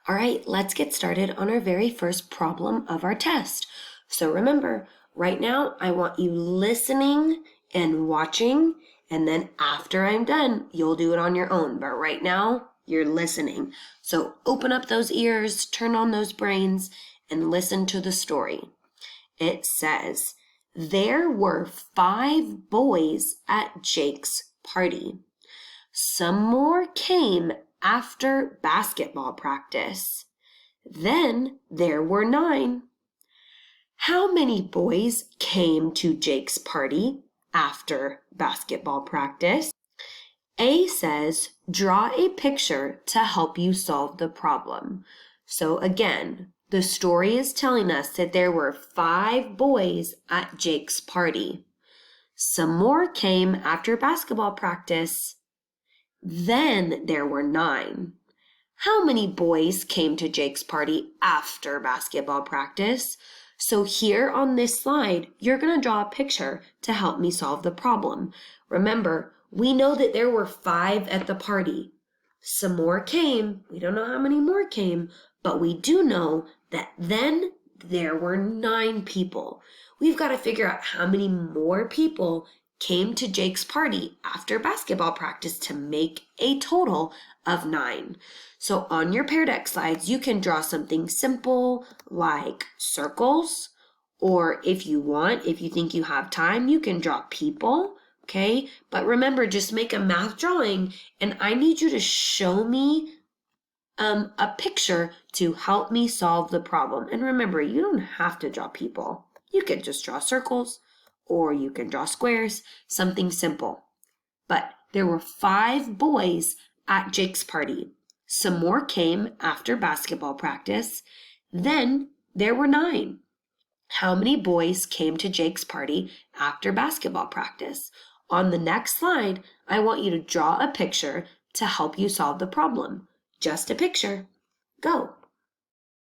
All right, let's get started on our very first problem of our test. So remember, right now I want you listening and watching, and then after I'm done, you'll do it on your own. But right now, you're listening. So open up those ears, turn on those brains, and listen to the story. It says, there were 5 boys at Jake's party. Some more came after basketball practice. Then there were 9. How many boys came to Jake's party after basketball practice? A says, draw a picture to help you solve the problem. So again, the story is telling us that there were 5 boys at Jake's party. Some more came after basketball practice. Then there were 9. How many boys came to Jake's party after basketball practice? So here on this slide, you're going to draw a picture to help me solve the problem. Remember, we know that there were 5 at the party. Some more came. We don't know how many more came, but we do know that then there were 9 people. We've got to figure out how many more people came to Jake's party after basketball practice to make a total of 9. So on your Pear Deck slides, you can draw something simple like circles, or if you think you have time, you can draw people, okay? But remember, just make a math drawing, and I need you to show me a picture to help me solve the problem. And remember, you don't have to draw people. You could just draw circles, or you can draw squares, something simple. But there were 5 boys at Jake's party. Some more came after basketball practice. Then there were 9. How many boys came to Jake's party after basketball practice? On the next slide, I want you to draw a picture to help you solve the problem. Just a picture. Go.